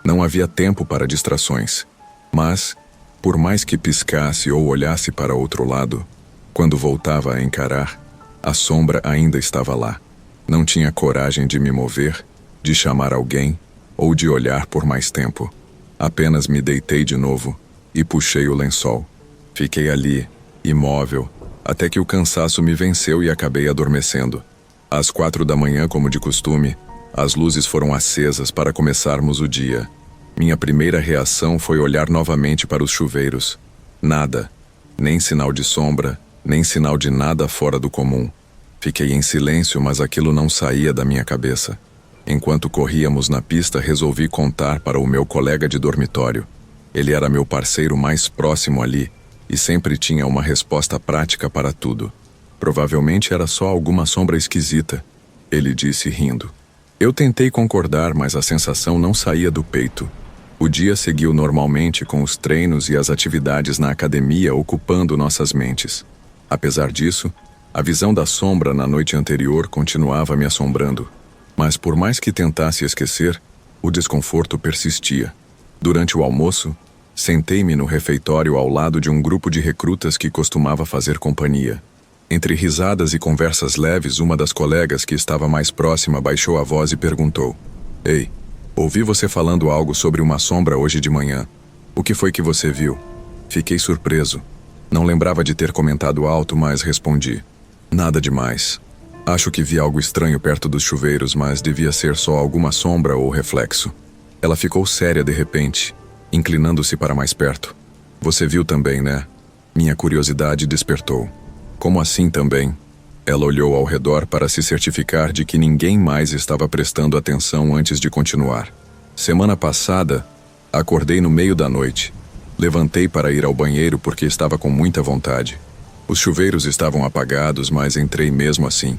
não havia tempo para distrações. Mas, por mais que piscasse ou olhasse para outro lado, quando voltava a encarar, a sombra ainda estava lá. Não tinha coragem de me mover, de chamar alguém ou de olhar por mais tempo. Apenas me deitei de novo e puxei o lençol. Fiquei ali, imóvel, até que o cansaço me venceu e acabei adormecendo. Às 4 da manhã, como de costume, as luzes foram acesas para começarmos o dia. Minha primeira reação foi olhar novamente para os chuveiros. Nada. Nem sinal de sombra, nem sinal de nada fora do comum. Fiquei em silêncio, mas aquilo não saía da minha cabeça. Enquanto corríamos na pista, resolvi contar para o meu colega de dormitório. Ele era meu parceiro mais próximo ali, e sempre tinha uma resposta prática para tudo. Provavelmente era só alguma sombra esquisita, ele disse rindo. Eu tentei concordar, mas a sensação não saía do peito. O dia seguiu normalmente com os treinos e as atividades na academia ocupando nossas mentes. Apesar disso, a visão da sombra na noite anterior continuava me assombrando. Mas por mais que tentasse esquecer, o desconforto persistia. Durante o almoço, sentei-me no refeitório ao lado de um grupo de recrutas que costumava fazer companhia. Entre risadas e conversas leves, uma das colegas que estava mais próxima baixou a voz e perguntou: Ei, ouvi você falando algo sobre uma sombra hoje de manhã. O que foi que você viu? Fiquei surpreso. Não lembrava de ter comentado alto, mas respondi: Nada demais. Acho que vi algo estranho perto dos chuveiros, mas devia ser só alguma sombra ou reflexo. Ela ficou séria de repente, inclinando-se para mais perto. Você viu também, né? Minha curiosidade despertou. Como assim também? Ela olhou ao redor para se certificar de que ninguém mais estava prestando atenção antes de continuar. Semana passada, acordei no meio da noite. Levantei para ir ao banheiro porque estava com muita vontade. Os chuveiros estavam apagados, mas entrei mesmo assim.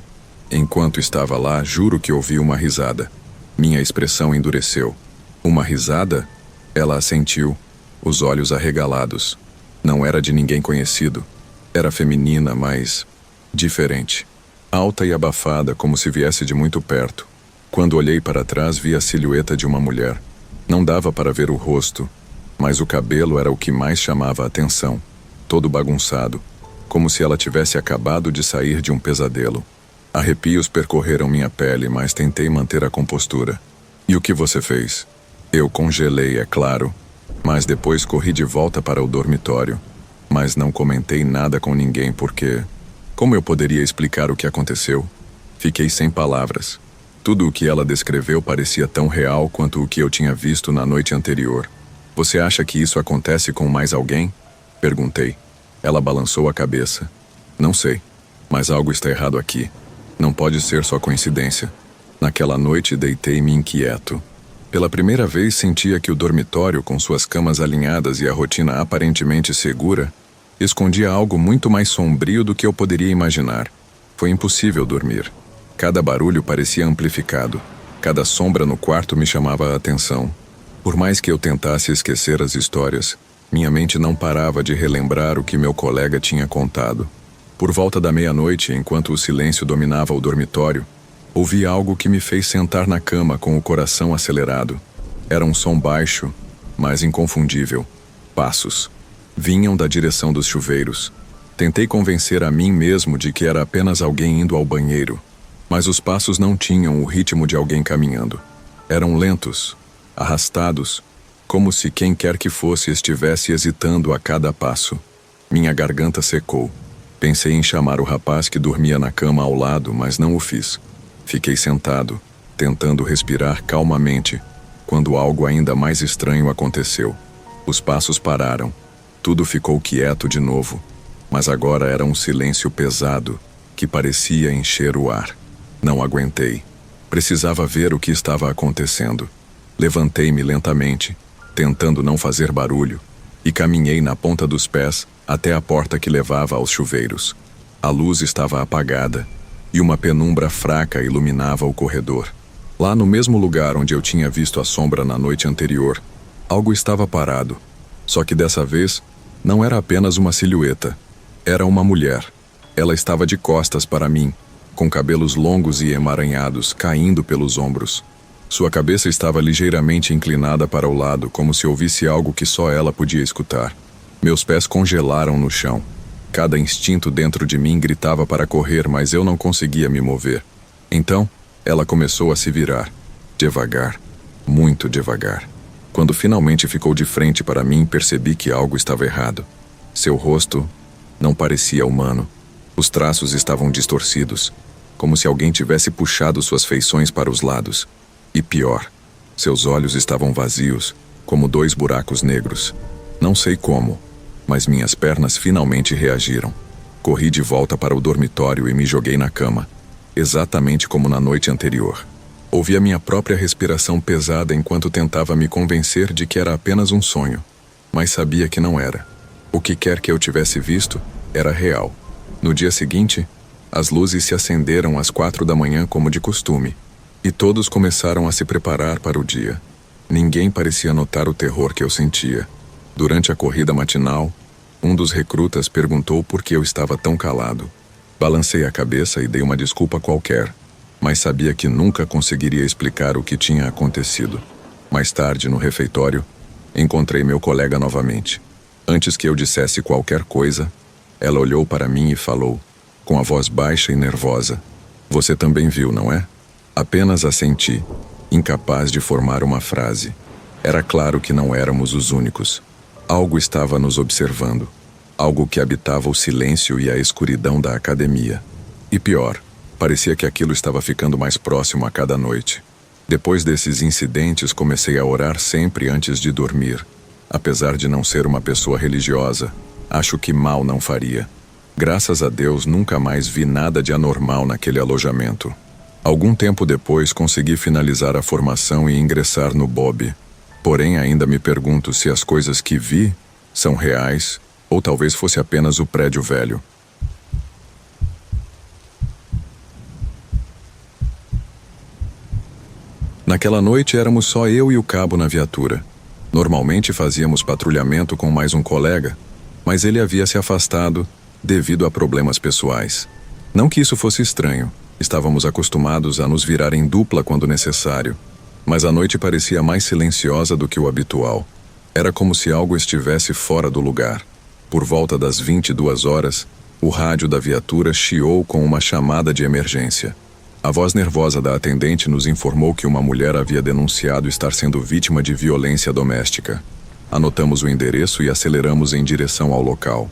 Enquanto estava lá, juro que ouvi uma risada. Minha expressão endureceu. Uma risada? Ela assentiu, os olhos arregalados. Não era de ninguém conhecido. Era feminina, mas diferente. Alta e abafada, como se viesse de muito perto. Quando olhei para trás, vi a silhueta de uma mulher. Não dava para ver o rosto, mas o cabelo era o que mais chamava a atenção, todo bagunçado, como se ela tivesse acabado de sair de um pesadelo. Arrepios percorreram minha pele, mas tentei manter a compostura. E o que você fez? Eu congelei, é claro, mas depois corri de volta para o dormitório. Mas não comentei nada com ninguém porque... Como eu poderia explicar o que aconteceu? Fiquei sem palavras. Tudo o que ela descreveu parecia tão real quanto o que eu tinha visto na noite anterior. Você acha que isso acontece com mais alguém? Perguntei. Ela balançou a cabeça. Não sei, mas algo está errado aqui. Não pode ser só coincidência. Naquela noite deitei-me inquieto. Pela primeira vez sentia que o dormitório, com suas camas alinhadas e a rotina aparentemente segura, escondia algo muito mais sombrio do que eu poderia imaginar. Foi impossível dormir. Cada barulho parecia amplificado. Cada sombra no quarto me chamava a atenção. Por mais que eu tentasse esquecer as histórias, minha mente não parava de relembrar o que meu colega tinha contado. Por volta da meia-noite, enquanto o silêncio dominava o dormitório, ouvi algo que me fez sentar na cama com o coração acelerado. Era um som baixo, mas inconfundível. Passos. Vinham da direção dos chuveiros. Tentei convencer a mim mesmo de que era apenas alguém indo ao banheiro. Mas os passos não tinham o ritmo de alguém caminhando. Eram lentos, arrastados, como se quem quer que fosse estivesse hesitando a cada passo. Minha garganta secou. Pensei em chamar o rapaz que dormia na cama ao lado, mas não o fiz. Fiquei sentado, tentando respirar calmamente, quando algo ainda mais estranho aconteceu. Os passos pararam. Tudo ficou quieto de novo, mas agora era um silêncio pesado que parecia encher o ar. Não aguentei. Precisava ver o que estava acontecendo. Levantei-me lentamente, tentando não fazer barulho, e caminhei na ponta dos pés até a porta que levava aos chuveiros. A luz estava apagada, e uma penumbra fraca iluminava o corredor. Lá no mesmo lugar onde eu tinha visto a sombra na noite anterior, algo estava parado. Só que dessa vez, não era apenas uma silhueta. Era uma mulher. Ela estava de costas para mim, com cabelos longos e emaranhados caindo pelos ombros. Sua cabeça estava ligeiramente inclinada para o lado, como se ouvisse algo que só ela podia escutar. Meus pés congelaram no chão. Cada instinto dentro de mim gritava para correr, mas eu não conseguia me mover. Então, ela começou a se virar. Devagar, muito devagar. Quando finalmente ficou de frente para mim, percebi que algo estava errado. Seu rosto não parecia humano. Os traços estavam distorcidos, como se alguém tivesse puxado suas feições para os lados. E pior, seus olhos estavam vazios, como dois buracos negros. Não sei como, mas minhas pernas finalmente reagiram. Corri de volta para o dormitório e me joguei na cama, exatamente como na noite anterior. Ouvi a minha própria respiração pesada enquanto tentava me convencer de que era apenas um sonho, mas sabia que não era. O que quer que eu tivesse visto era real. No dia seguinte, as luzes se acenderam às 4 da manhã como de costume, e todos começaram a se preparar para o dia. Ninguém parecia notar o terror que eu sentia. Durante a corrida matinal, um dos recrutas perguntou por que eu estava tão calado. Balancei a cabeça e dei uma desculpa qualquer, mas sabia que nunca conseguiria explicar o que tinha acontecido. Mais tarde, no refeitório, encontrei meu colega novamente. Antes que eu dissesse qualquer coisa, ela olhou para mim e falou, com a voz baixa e nervosa: "Você também viu, não é?" Apenas assenti, incapaz de formar uma frase. Era claro que não éramos os únicos. Algo estava nos observando. Algo que habitava o silêncio e a escuridão da academia. E pior, parecia que aquilo estava ficando mais próximo a cada noite. Depois desses incidentes, comecei a orar sempre antes de dormir. Apesar de não ser uma pessoa religiosa, acho que mal não faria. Graças a Deus, nunca mais vi nada de anormal naquele alojamento. Algum tempo depois, consegui finalizar a formação e ingressar no BOB. Porém, ainda me pergunto se as coisas que vi são reais ou talvez fosse apenas o prédio velho. Naquela noite, éramos só eu e o cabo na viatura. Normalmente fazíamos patrulhamento com mais um colega, mas ele havia se afastado devido a problemas pessoais. Não que isso fosse estranho, Estávamos acostumados a nos virar em dupla quando necessário, mas a noite parecia mais silenciosa do que o habitual. Era como se algo estivesse fora do lugar. Por volta das 22 horas, o rádio da viatura chiou com uma chamada de emergência. A voz nervosa da atendente nos informou que uma mulher havia denunciado estar sendo vítima de violência doméstica. Anotamos o endereço e aceleramos em direção ao local.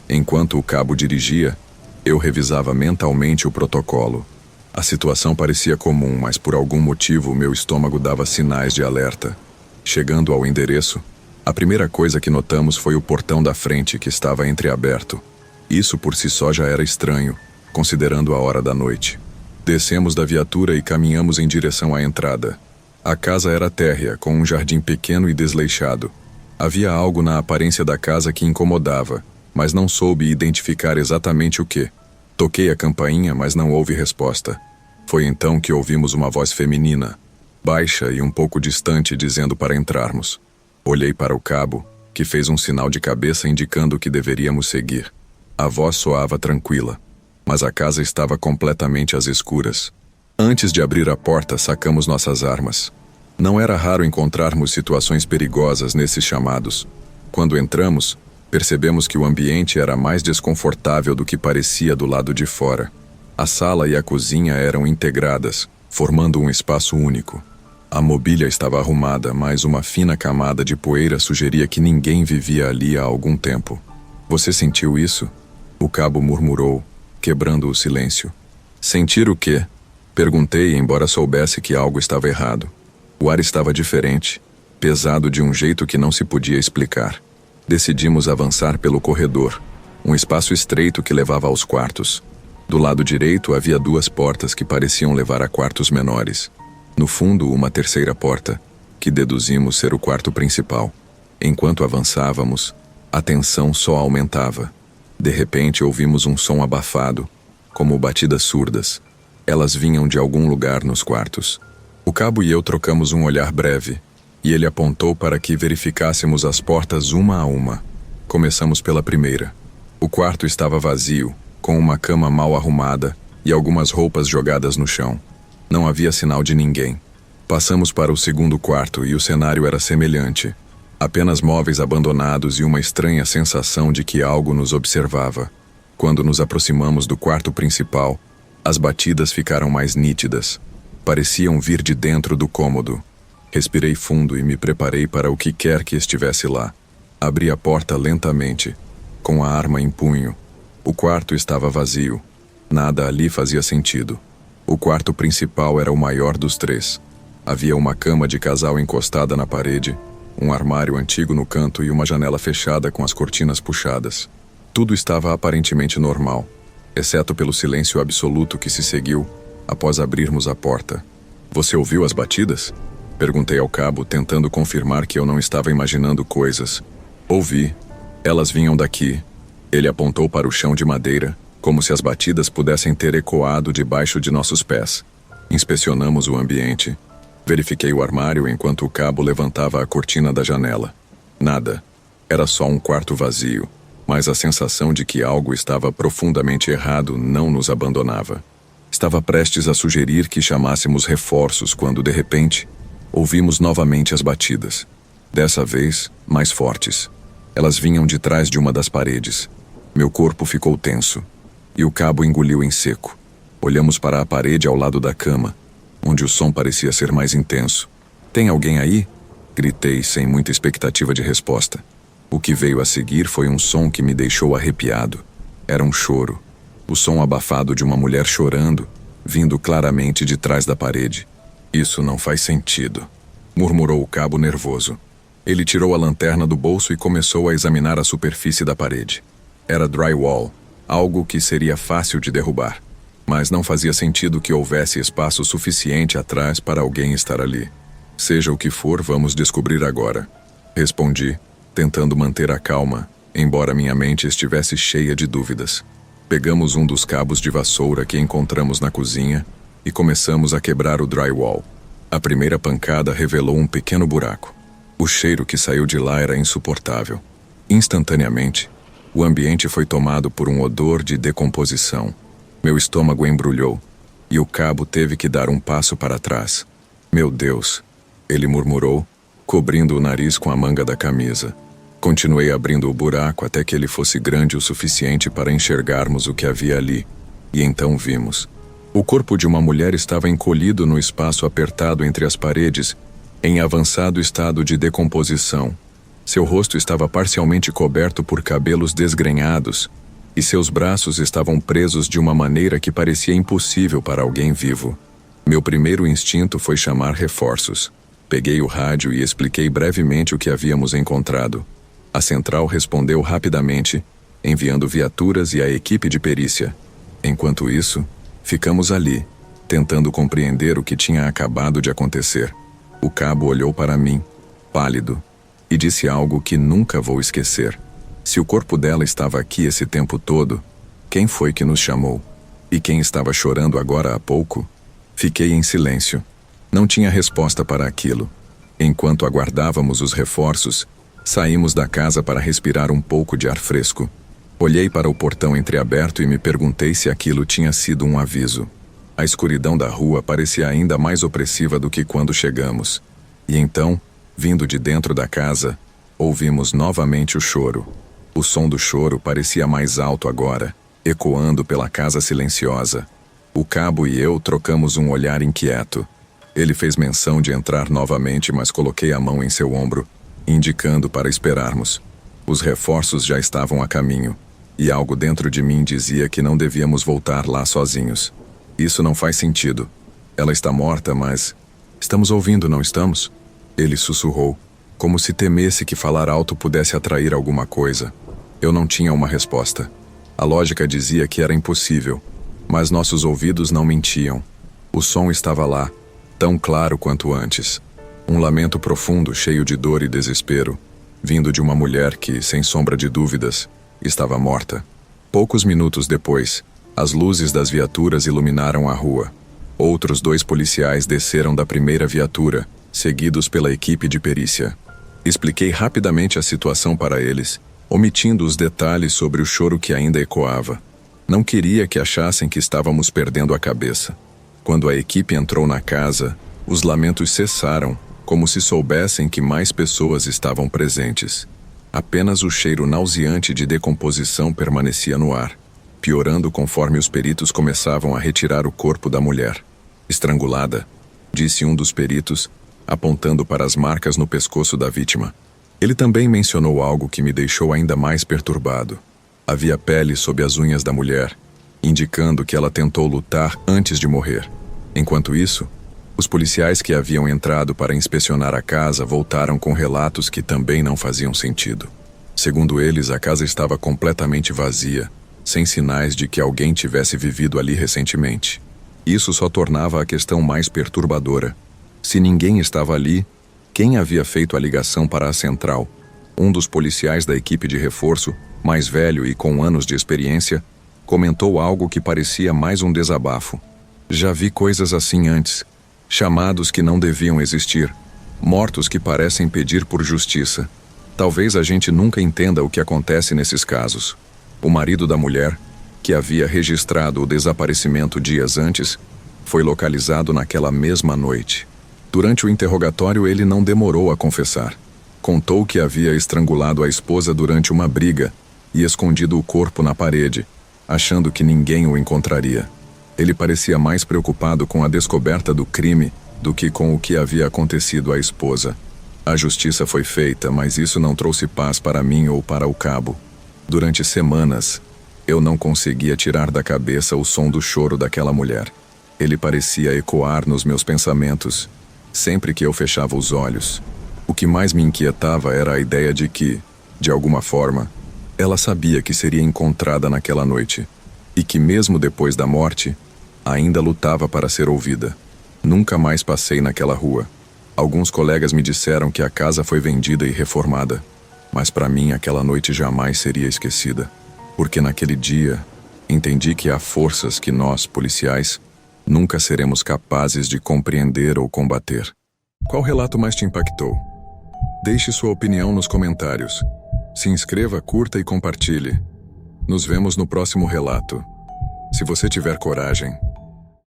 Enquanto o cabo dirigia, eu revisava mentalmente o protocolo. A situação parecia comum, mas por algum motivo meu estômago dava sinais de alerta. Chegando ao endereço, a primeira coisa que notamos foi o portão da frente que estava entreaberto. Isso por si só já era estranho, considerando a hora da noite. Descemos da viatura e caminhamos em direção à entrada. A casa era térrea, com um jardim pequeno e desleixado. Havia algo na aparência da casa que incomodava, mas não soube identificar exatamente o que. Toquei a campainha, mas não houve resposta. Foi então que ouvimos uma voz feminina, baixa e um pouco distante, dizendo para entrarmos. Olhei para o cabo, que fez um sinal de cabeça indicando que deveríamos seguir. A voz soava tranquila, mas a casa estava completamente às escuras. Antes de abrir a porta, sacamos nossas armas. Não era raro encontrarmos situações perigosas nesses chamados. Quando entramos, percebemos que o ambiente era mais desconfortável do que parecia do lado de fora. A sala e a cozinha eram integradas, formando um espaço único. A mobília estava arrumada, mas uma fina camada de poeira sugeria que ninguém vivia ali há algum tempo. Você sentiu isso? O cabo murmurou, quebrando o silêncio. Sentir o quê? Perguntei, embora soubesse que algo estava errado. O ar estava diferente, pesado de um jeito que não se podia explicar. Decidimos avançar pelo corredor, um espaço estreito que levava aos quartos. Do lado direito havia 2 portas que pareciam levar a quartos menores. No fundo, uma terceira porta, que deduzimos ser o quarto principal. Enquanto avançávamos, a tensão só aumentava. De repente, ouvimos um som abafado, como batidas surdas. Elas vinham de algum lugar nos quartos. O cabo e eu trocamos um olhar breve, e ele apontou para que verificássemos as portas uma a uma. Começamos pela primeira. O quarto estava vazio, com uma cama mal arrumada e algumas roupas jogadas no chão. Não havia sinal de ninguém. Passamos para o segundo quarto e o cenário era semelhante. Apenas móveis abandonados e uma estranha sensação de que algo nos observava. Quando nos aproximamos do quarto principal, as batidas ficaram mais nítidas. Pareciam vir de dentro do cômodo. Respirei fundo e me preparei para o que quer que estivesse lá. Abri a porta lentamente, com a arma em punho. O quarto estava vazio. Nada ali fazia sentido. O quarto principal era o maior dos 3. Havia uma cama de casal encostada na parede, um armário antigo no canto e uma janela fechada com as cortinas puxadas. Tudo estava aparentemente normal, exceto pelo silêncio absoluto que se seguiu após abrirmos a porta. Você ouviu as batidas? Perguntei ao cabo, tentando confirmar que eu não estava imaginando coisas. Ouvi. Elas vinham daqui. Ele apontou para o chão de madeira, como se as batidas pudessem ter ecoado debaixo de nossos pés. Inspecionamos o ambiente. Verifiquei o armário enquanto o cabo levantava a cortina da janela. Nada. Era só um quarto vazio, mas a sensação de que algo estava profundamente errado não nos abandonava. Estava prestes a sugerir que chamássemos reforços quando, de repente, ouvimos novamente as batidas. Dessa vez, mais fortes. Elas vinham de trás de uma das paredes. Meu corpo ficou tenso, e o cabo engoliu em seco. Olhamos para a parede ao lado da cama, onde o som parecia ser mais intenso. "Tem alguém aí?" Gritei, sem muita expectativa de resposta. O que veio a seguir foi um som que me deixou arrepiado. Era um choro. O som abafado de uma mulher chorando, vindo claramente de trás da parede. "Isso não faz sentido", murmurou o cabo nervoso. Ele tirou a lanterna do bolso e começou a examinar a superfície da parede. Era drywall, algo que seria fácil de derrubar. Mas não fazia sentido que houvesse espaço suficiente atrás para alguém estar ali. "Seja o que for, vamos descobrir agora", respondi, tentando manter a calma, embora minha mente estivesse cheia de dúvidas. Pegamos um dos cabos de vassoura que encontramos na cozinha e começamos a quebrar o drywall. A primeira pancada revelou um pequeno buraco. O cheiro que saiu de lá era insuportável. Instantaneamente, o ambiente foi tomado por um odor de decomposição. Meu estômago embrulhou. e o cabo teve que dar um passo para trás. Meu Deus, ele murmurou, cobrindo o nariz com a manga da camisa. Continuei abrindo o buraco até que ele fosse grande o suficiente para enxergarmos o que havia ali. E então vimos. O corpo de uma mulher estava encolhido no espaço apertado entre as paredes, em avançado estado de decomposição. Seu rosto estava parcialmente coberto por cabelos desgrenhados, e seus braços estavam presos de uma maneira que parecia impossível para alguém vivo. Meu primeiro instinto foi chamar reforços. Peguei o rádio e expliquei brevemente o que havíamos encontrado. A central respondeu rapidamente, enviando viaturas e a equipe de perícia. Enquanto isso, ficamos ali, tentando compreender o que tinha acabado de acontecer. O cabo olhou para mim, pálido, e disse algo que nunca vou esquecer. Se o corpo dela estava aqui esse tempo todo, quem foi que nos chamou? E quem estava chorando agora há pouco? Fiquei em silêncio. Não tinha resposta para aquilo. Enquanto aguardávamos os reforços, saímos da casa para respirar um pouco de ar fresco. Olhei para o portão entreaberto e me perguntei se aquilo tinha sido um aviso. A escuridão da rua parecia ainda mais opressiva do que quando chegamos. E então, vindo de dentro da casa, ouvimos novamente o choro. O som do choro parecia mais alto agora, ecoando pela casa silenciosa. O cabo e eu trocamos um olhar inquieto. Ele fez menção de entrar novamente, mas coloquei a mão em seu ombro, indicando para esperarmos. Os reforços já estavam a caminho, e algo dentro de mim dizia que não devíamos voltar lá sozinhos. Isso não faz sentido. Ela está morta, mas... Estamos ouvindo, não estamos? Ele sussurrou, como se temesse que falar alto pudesse atrair alguma coisa. Eu não tinha uma resposta. A lógica dizia que era impossível, mas nossos ouvidos não mentiam. O som estava lá, tão claro quanto antes. Um lamento profundo, cheio de dor e desespero, vindo de uma mulher que, sem sombra de dúvidas, estava morta. Poucos minutos depois, as luzes das viaturas iluminaram a rua. Outros 2 policiais desceram da primeira viatura, seguidos pela equipe de perícia. Expliquei rapidamente a situação para eles, omitindo os detalhes sobre o choro que ainda ecoava. Não queria que achassem que estávamos perdendo a cabeça. Quando a equipe entrou na casa, os lamentos cessaram, como se soubessem que mais pessoas estavam presentes. Apenas o cheiro nauseante de decomposição permanecia no ar, piorando conforme os peritos começavam a retirar o corpo da mulher. Estrangulada, disse um dos peritos, apontando para as marcas no pescoço da vítima. Ele também mencionou algo que me deixou ainda mais perturbado. Havia pele sob as unhas da mulher, indicando que ela tentou lutar antes de morrer. Enquanto isso, os policiais que haviam entrado para inspecionar a casa voltaram com relatos que também não faziam sentido. Segundo eles, a casa estava completamente vazia, sem sinais de que alguém tivesse vivido ali recentemente. Isso só tornava a questão mais perturbadora. Se ninguém estava ali, quem havia feito a ligação para a central? Um dos policiais da equipe de reforço, mais velho e com anos de experiência, comentou algo que parecia mais um desabafo. Já vi coisas assim antes. Chamados que não deviam existir. Mortos que parecem pedir por justiça. Talvez a gente nunca entenda o que acontece nesses casos. O marido da mulher, que havia registrado o desaparecimento dias antes, foi localizado naquela mesma noite. Durante o interrogatório, ele não demorou a confessar. Contou que havia estrangulado a esposa durante uma briga e escondido o corpo na parede, achando que ninguém o encontraria. Ele parecia mais preocupado com a descoberta do crime do que com o que havia acontecido à esposa. A justiça foi feita, mas isso não trouxe paz para mim ou para o cabo. Durante semanas, eu não conseguia tirar da cabeça o som do choro daquela mulher. Ele parecia ecoar nos meus pensamentos, sempre que eu fechava os olhos. O que mais me inquietava era a ideia de que, de alguma forma, ela sabia que seria encontrada naquela noite, e que mesmo depois da morte, ainda lutava para ser ouvida. Nunca mais passei naquela rua. Alguns colegas me disseram que a casa foi vendida e reformada, mas para mim aquela noite jamais seria esquecida, porque naquele dia entendi que há forças que nós, policiais, nunca seremos capazes de compreender ou combater. Qual relato mais te impactou? Deixe sua opinião nos comentários. Se inscreva, curta e compartilhe. Nos vemos no próximo relato. Se você tiver coragem,